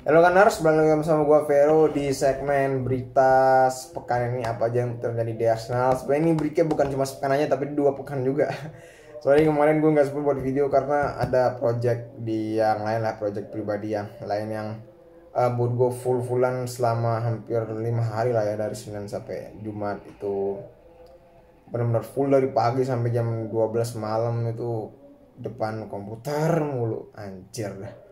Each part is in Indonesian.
Halo kan harus balik lagi sama gue Vero di segmen berita sepekan ini apa aja yang terjadi di Arsenal. Sebenarnya ini berita bukan cuma sepekan aja tapi 2 pekan juga. Soalnya kemarin gue nggak sempat buat video karena ada project di yang lain lah, project pribadi yang lain yang buat gue full-fullan selama hampir 5 hari lah ya, dari Senin sampai Jumat itu benar-benar full dari pagi sampai jam 12 malam itu depan komputer mulu, anjir dah.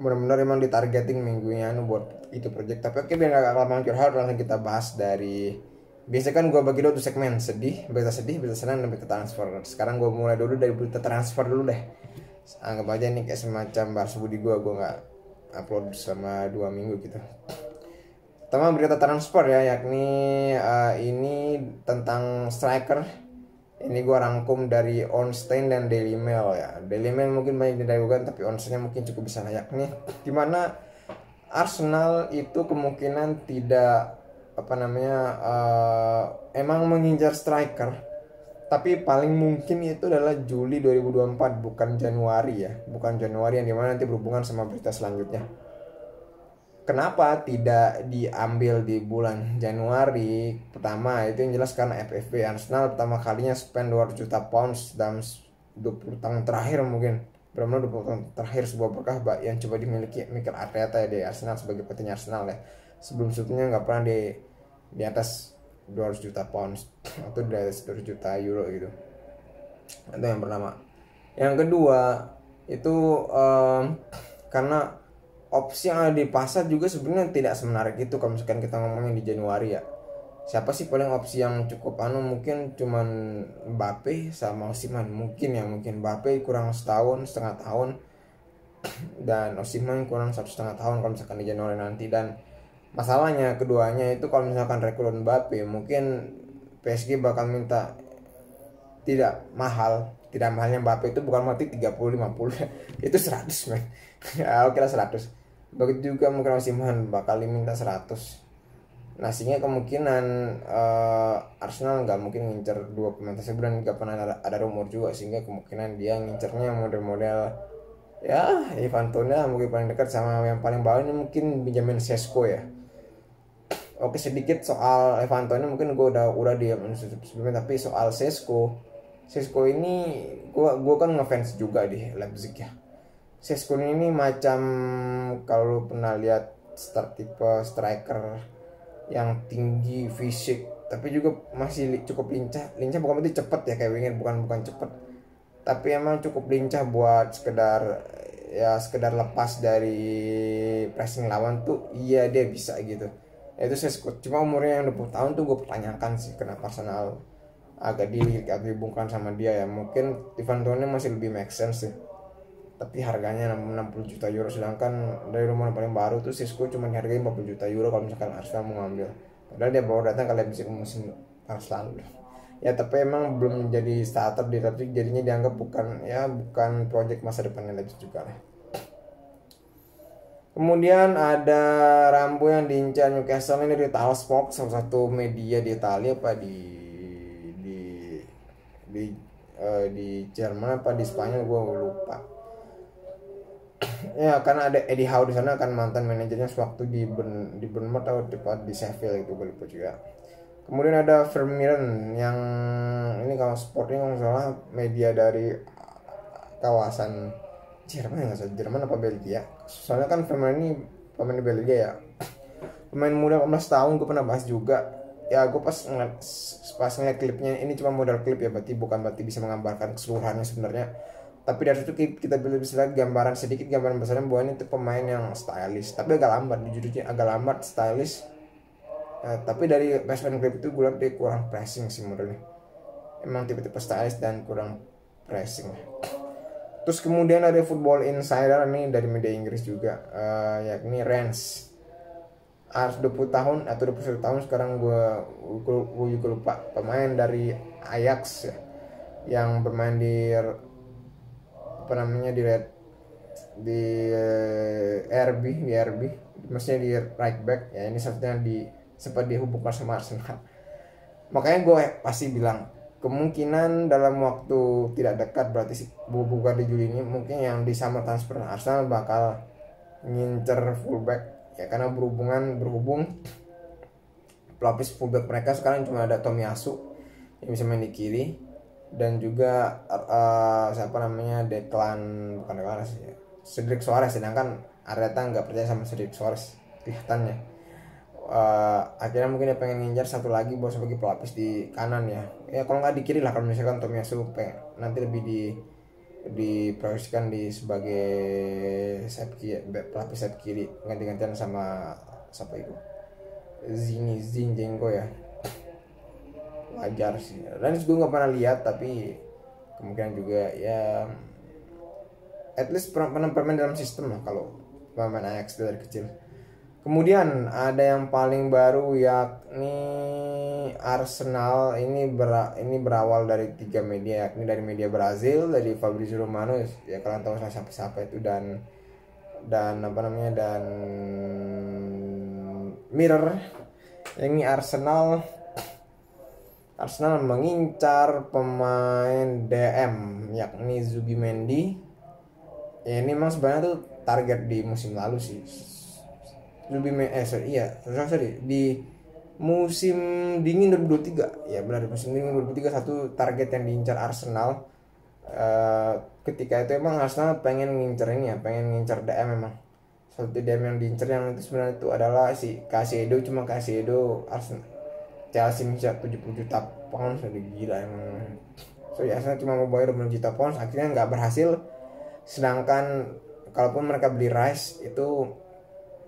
Benar-benar emang ditargeting minggunya buat itu project. Tapi oke, biar gak kelamaan curhat, langsung kita bahas dari biasanya kan gue bagi dulu tuh segmen sedih, berita senang, dan berita transfer. Sekarang gue mulai dulu dari berita transfer dulu deh. Anggap aja ini kayak semacam bahas budi gue nggak upload selama 2 minggu gitu. Pertama berita transfer ya, yakni ini tentang striker. Ini gue rangkum dari Onstein dan Daily Mail ya. Daily Mail mungkin banyak diragukan, tapi Onstein mungkin cukup bisa layak nih. Dimana Arsenal itu kemungkinan tidak emang mengincar striker, tapi paling mungkin itu adalah Juli 2024, bukan Januari ya. Bukan Januari, yang dimana nanti berhubungan sama berita selanjutnya. Kenapa tidak diambil di bulan Januari? Pertama, itu yang jelas karena FFP. Arsenal pertama kalinya spend 200 juta pounds dalam 20 tahun terakhir mungkin. Benar-benar 20 tahun terakhir, sebuah berkah yang coba dimiliki Mikel Arteta ya di Arsenal sebagai petinggi Arsenal ya. Sebelum-sebelumnya nggak pernah di atas 200 juta pounds atau di atas 200 juta euro gitu. Itu yang pertama. Yang kedua, itu karena opsi yang ada di pasar juga sebenarnya tidak semenarik itu kalau misalkan kita ngomongin di Januari ya. Siapa sih paling opsi yang cukup mungkin cuman Mbappe sama Osimhen mungkin ya, mungkin Mbappe kurang setengah tahun dan Osimhen kurang 1,5 tahun kalau misalkan di Januari nanti. Dan masalahnya keduanya itu kalau misalkan rekrut Mbappe mungkin PSG bakal minta tidak mahalnya Mbappe itu bukan berarti 30-50 itu 100 men. Ya oke lah 100. Begitu juga mungkin Osimhen bakal diminta 100. Nah sehingga kemungkinan Arsenal nggak mungkin ngincer dua pemain tersebut, dan nggak pernah ada rumor juga, sehingga kemungkinan dia ngincernya model-model ya Ivan Toney mungkin paling dekat, sama yang paling bawah ini mungkin Benjamin Sesko ya. Oke, sedikit soal Ivan Toney mungkin gue udah diam sebelumnya, tapi soal Sesko ini gue kan ngefans juga di Leipzig ya. Sesko ini macam kalau lu pernah lihat tipe striker yang tinggi fisik tapi juga masih cukup lincah bukan berarti cepet ya kayak Wenger, bukan cepet, tapi emang cukup lincah buat sekedar lepas dari pressing lawan tuh iya dia bisa gitu. Itu Sesko, cuma umurnya yang 20 tahun tuh gue pertanyakan sih kenapa Arsenal agak dihubungkan sama dia ya. Mungkin Ivan Toney masih lebih make sense sih, tapi harganya 60 juta euro, sedangkan dari rumah paling baru tuh Sesko cuma harganya 40 juta euro kalau misalkan Arsenal mau ngambil, padahal dia baru datang kalian bisa musim lalu ya. Tapi emang belum jadi starter di Leipzig, jadinya dianggap bukan project masa depannya Leipzig juga lah. Kemudian ada Rambo yang diincar Newcastle ini dari Talksport, salah satu media di Italia di Jerman apa di Spanyol gue lupa ya, karena ada Eddie Howe di sana, kan mantan manajernya sewaktu di Bournemouth atau tepat di Sheffield itu gue lupa juga. Kemudian ada Vermeeren yang ini kalau sportnya nggak salah media dari kawasan Jerman, nggak salah Jerman apa Belgia, soalnya kan Vermeeren ini pemain Belgia ya, pemain muda 14 tahun. Gue pernah bahas juga ya, gue pas ngeliat klipnya, ini cuma modal klip ya, berarti bisa menggambarkan keseluruhannya sebenarnya. Tapi dari situ kita bisa lihat gambaran besarnya bahwa ini tuh pemain yang stylish, tapi agak lambat, jujurnya agak lambat stylish. Tapi dari baseline clip itu gue lihat dia kurang pressing sih modelnya, emang tipe-tipe stylish dan kurang pressing. Terus kemudian ada Football Insider nih dari media Inggris juga, yakni Rennes harus 20 tahun atau 21 tahun sekarang, gue juga lupa, pemain dari Ajax ya, yang bermain di RB, maksudnya di right back ya. Ini satunya sempat dihubungkan sama Arsenal. Makanya gue pasti bilang kemungkinan dalam waktu tidak dekat, berarti bukan di Juli ini, mungkin yang di summer transfer Arsenal bakal ngincer fullback ya, karena berhubung pelapis fullback mereka sekarang cuma ada Tomiyasu yang bisa main di kiri, dan juga siapa namanya bukan Declan sih, Cedric Soares, sedangkan Arteta nggak percaya sama Cedric Soares kelihatannya. Akhirnya mungkin dia pengen ngincar satu lagi buat sebagai pelapis di kanan ya kalau nggak di kiri lah, kalau misalkan Tomiyasu nanti lebih diproyeksikan sebagai pelapis sayap kiri ganti-gantian sama siapa itu, Zinchenko ya, wajar sih. Dan gue nggak pernah lihat, tapi kemungkinan juga ya at least pernah bermain dalam sistem lah kalau pemain Ajax dari kecil. Kemudian ada yang paling baru yakni Arsenal. Ini berawal dari 3 media, yakni dari media Brazil, dari Fabrizio Romano ya, kalian tahu siapa itu, dan Mirror. Ini Arsenal mengincar pemain DM yakni Zubimendi. Ya ini memang sebenarnya tuh target di musim lalu sih. Di musim dingin 2023 ya, benar, musim dingin 2023 satu target yang diincar Arsenal. Ketika itu emang Arsenal pengen ngincer DM, memang satu DM yang diincar yang itu sebenarnya itu adalah si Caicedo. Cuma Caicedo Arsenal Chelsea minta 70 juta pound, sudah gila emang. Ya Arsenal cuma mau bayar 20 juta pound, akhirnya nggak berhasil. Sedangkan kalaupun mereka beli Rice itu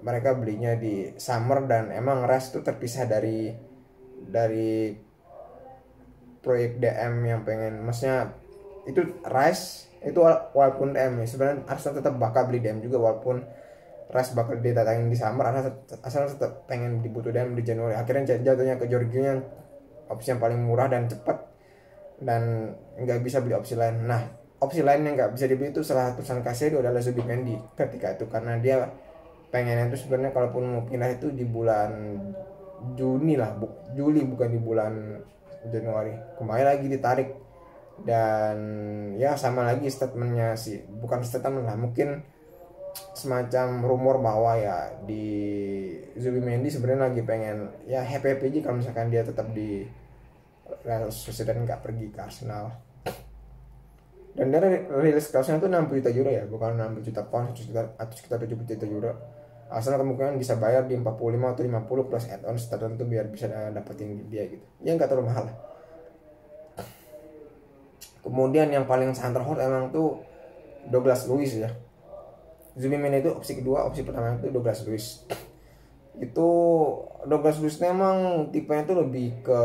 mereka belinya di summer, dan emang Rice itu terpisah dari proyek DM yang pengen, maksudnya itu Rice itu walaupun DM ya, sebenarnya Arsenal tetap bakal beli DM juga, walaupun Rice bakal didatangin di summer. Arsenal tetap pengen dibutuh DM di Januari. Akhirnya jatuhnya ke Jorginho yang opsi yang paling murah dan cepat, dan nggak bisa beli opsi lain. Nah, opsi lain yang nggak bisa dibeli itu salah satu Caicedo adalah Zubimendi ketika itu, karena dia pengennya itu sebenarnya kalaupun mau pindah itu di bulan Juli, bukan di bulan Januari. Kembali lagi ditarik, dan ya sama lagi statementnya sih, bukan statement lah, mungkin semacam rumor bahwa ya di Zubimendi sebenarnya lagi pengen ya happy aja kalau misalkan dia tetap di Real Sociedad, nggak pergi ke Arsenal. Dan dia rilis kaosnya itu 60 juta euro ya, bukan 60 juta pound atau sekitar 70 juta euro. Arsenal kemungkinan bisa bayar di 45 atau 50 plus add-on tertentu biar bisa dapetin dia gitu. Ya nggak terlalu mahal. Kemudian yang paling santer hot emang tuh Douglas Luiz ya. Zubimendi itu opsi kedua, opsi pertama itu Douglas Luiz. Itu Douglas Luiz memang tipenya tuh lebih ke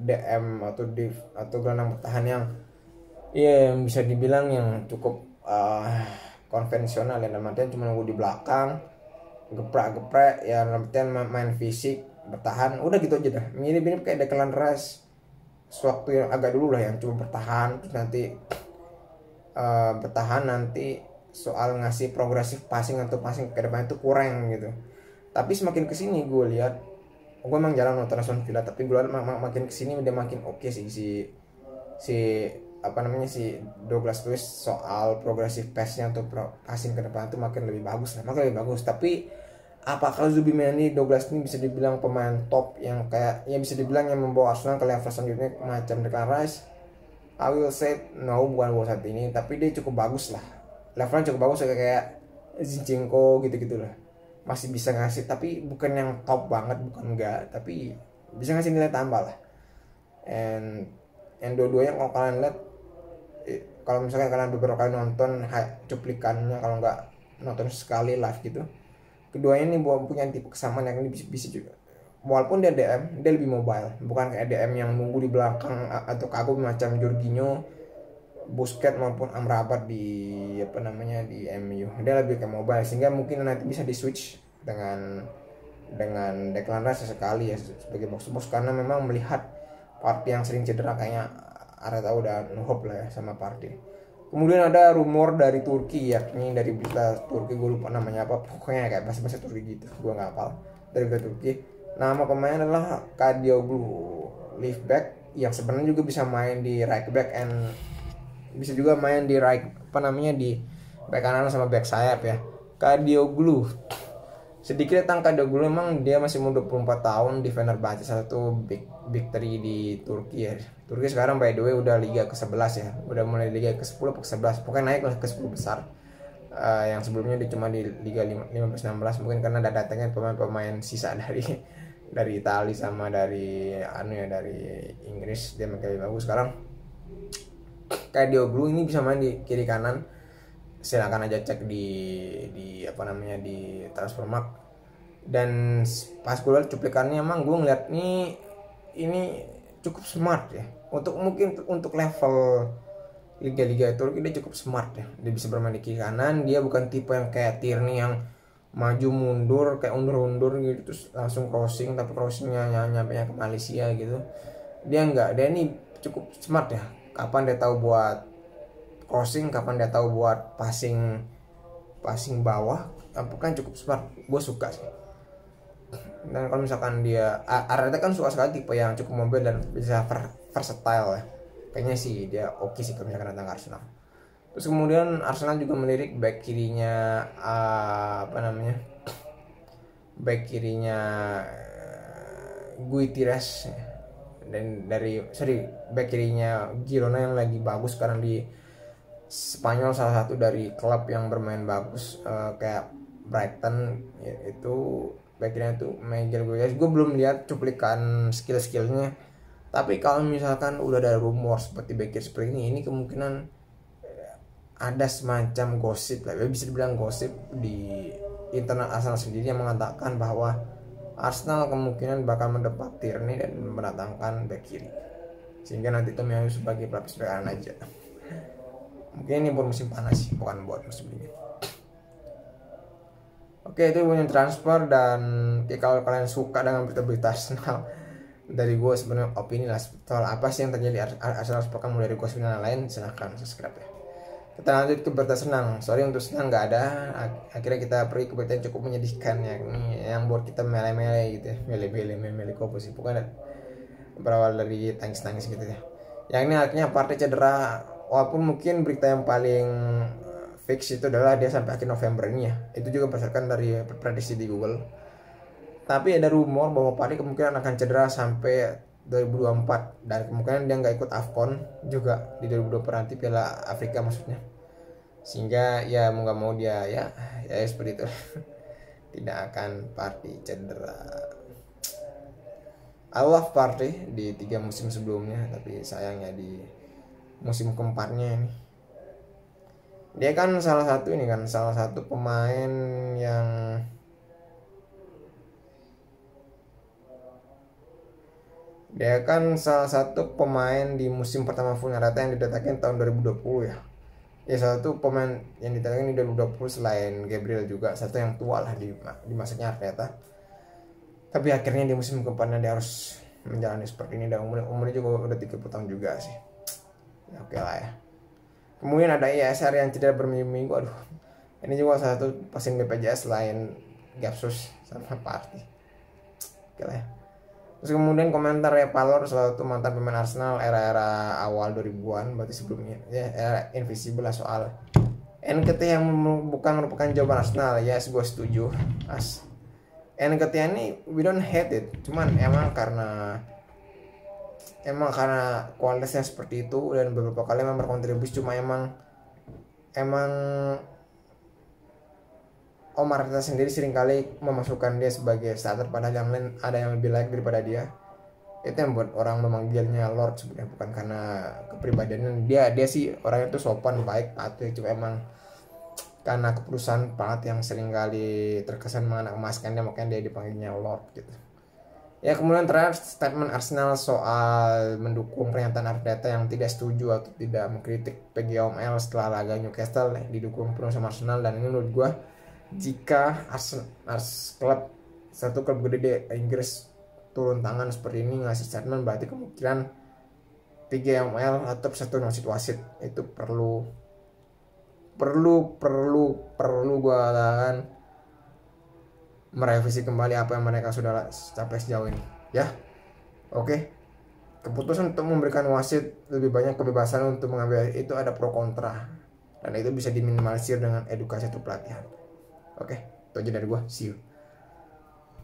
DM atau div atau gelandang bertahan yang bisa dibilang yang cukup konvensional ya, dalam artian cuma nunggu di belakang, geprek ya, dalam artian main fisik, bertahan, udah gitu aja dah. Mirip-mirip kayak Declan Rice sewaktu yang agak dulu lah, yang cuma bertahan, terus nanti soal ngasih progresif passing atau passing ke depan itu kurang gitu. Tapi semakin kesini gue lihat, gue emang jarang nonton Aston Villa, tapi gue lihat makin kesini dia makin oke sih si Douglas Luiz soal progresif pass-nya atau passing ke depan itu makin lebih bagus. Tapi apakah Zubimendi Douglas ini bisa dibilang pemain top yang kayak ya bisa dibilang yang membawa Arsenal ke level selanjutnya macam Declan Rice? I will say no, bukan buat saat ini, tapi dia cukup bagus lah, levelnya cukup bagus kayak Zinchenko gitu lah, masih bisa ngasih, tapi bukan yang top banget, bukan enggak, tapi bisa ngasih nilai tambah lah. And dua-duanya kalau kalian lihat, kalau misalkan kalian beberapa kali nonton cuplikannya, kalau nggak nonton sekali live gitu, keduanya ini punya tipe kesamaan yang ini bisa juga. Walaupun dia DM, dia lebih mobile, bukan kayak DM yang nunggu di belakang atau kagum macam Jorginho, Busquets maupun Amrabat di MU. Dia lebih kayak mobile, sehingga mungkin nanti bisa di switch dengan Declan Rice sekali ya sebagai box to box, karena memang melihat Partey yang sering cedera, kayaknya Arteta udah no hope lah ya sama Partey. Kemudian ada rumor dari Turki, yakni dari berita Turki, gue lupa namanya apa, pokoknya kayak bahasa Turki gitu, gue nggak hafal. Dari berita Turki, nama pemain adalah Kadioglu, left back yang sebenarnya juga bisa main di right back and bisa juga main di di back kanan sama back sayap ya. Kadioglu. Sedikit tentang Kadioglu, memang dia masih umur 24 tahun di Fenerbahce, salah satu big 3 di Turki ya. Turki sekarang by the way udah liga ke-11 ya. Udah mulai liga ke-10 atau ke-11. Pokoknya naik lah ke 10 besar. Yang sebelumnya dia cuma di liga 15-16, mungkin karena ada datangnya pemain-pemain sisa dari Italia sama dari dari Inggris, dia makin lebih bagus. Sekarang Kadioglu ini bisa main di kiri kanan. Silakan aja cek di Transfermarkt. Dan pas gue lihat cuplikannya, emang gue ngeliat ini cukup smart ya, untuk level liga-liga Turki dia cukup smart ya. Dia bisa bermain di kiri kanan, dia bukan tipe yang kayak Tierney yang maju mundur kayak undur gitu terus langsung crossing, tapi crossingnya nyampe ke Malaysia gitu. Dia ini cukup smart ya, kapan dia tahu buat crossing, kapan dia tahu buat passing bawah, kan cukup smart. Gue suka sih. Dan kalau misalkan dia Arteta kan suka sekali tipe yang cukup mobil dan bisa versatile ya. Kayaknya sih dia oke sih kalau misalkan datang ke Arsenal. Terus kemudian Arsenal juga melirik back kirinya Guitires, dan back kirinya Girona yang lagi bagus sekarang di Spanyol, salah satu dari klub yang bermain bagus kayak Brighton itu backnya itu Miguel Guedes. Gue belum lihat cuplikan skill-skillnya, tapi kalau misalkan udah ada rumor seperti back seperti ini kemungkinan ada semacam gosip lah, bisa dibilang gosip di internal Arsenal sendiri yang mengatakan bahwa Arsenal kemungkinan bakal mendepak Tierney dan mendatangkan back kiri, sehingga nanti Tomiyasu sebagai pelapis bek kanan aja. Mungkin ini buat musim panas sih, bukan buat musim dingin. Oke, itu punya transfer. Dan kalau kalian suka dengan berita-berita Arsenal dari gue, sebenarnya opini lah soal apa sih yang terjadi Arsenal sepekan mulai dari gue dan lain, silahkan subscribe ya. Kita lanjut ke berita senang. Sorry untuk senang nggak ada. Akhirnya kita pergi ke berita yang cukup menyedihkan ya, ini yang buat kita mele-mele gitu ya. Mele kopo sih, bukan berawal dari tangis-tangis gitu ya. Yang ini artinya Partey cedera. Walaupun mungkin berita yang paling fix itu adalah dia sampai akhir November ini ya. Itu juga berdasarkan dari prediksi di Google. Tapi ada rumor bahwa Partey kemungkinan akan cedera sampai 2024, dan kemungkinan dia nggak ikut AFCON juga di 2024 nanti, Piala Afrika maksudnya. Sehingga ya mau nggak mau dia ya seperti itu. Tidak akan Partey cedera. I love Partey di 3 musim sebelumnya, tapi sayangnya di musim keempatnya ini dia kan salah satu pemain yang di musim pertama full Arteta yang didatangkan tahun 2020 ya. Ya salah satu pemain yang didatangkan di 2020 selain Gabriel juga satu yang tua lah di masanya Arteta. Tapi akhirnya di musim keempatnya dia harus menjalani seperti ini, dan umurnya juga udah 30 tahun juga sih. Ya oke lah ya. Kemudian ada ISR yang cedera berminggu-minggu. Aduh, ini juga salah satu pasien BPJS selain Gapsus sama Partey. Oke lah ya. Terus kemudian komentar ya Palor, salah satu mantan pemain Arsenal era-era awal 2000-an, berarti sebelumnya ya, era Invisible lah, soal NKT yang bukan merupakan jawaban Arsenal. Yes, gue setuju. NKT ini we don't hate it, cuman emang karena kualitasnya seperti itu, dan beberapa kali memang berkontribusi, cuma emang Omar Arteta sendiri seringkali memasukkan dia sebagai starter padahal yang lain ada yang lebih layak daripada dia. Itu yang buat orang memanggilnya Lord sebenarnya, bukan karena kepribadiannya. Dia sih orangnya tuh sopan, baik, patuh, cuma emang karena keputusan pelatih yang seringkali terkesan mengemaskannya, makanya dia dipanggilnya Lord gitu. Ya kemudian terakhir statement Arsenal soal mendukung pernyataan Arteta yang tidak setuju atau tidak mengkritik PGMOL setelah laga Newcastle didukung penuh sama Arsenal. Dan ini menurut gue, jika satu klub gede di Inggris turun tangan seperti ini ngasih statement, berarti kemungkinan PGMOL atau Persatuan Wasit itu perlu gue katakan merevisi kembali apa yang mereka sudah capai sejauh ini ya. Oke. Keputusan untuk memberikan wasit lebih banyak kebebasan untuk mengambil itu ada pro kontra, dan itu bisa diminimalisir dengan edukasi atau pelatihan. Oke, itu aja dari gua, see you.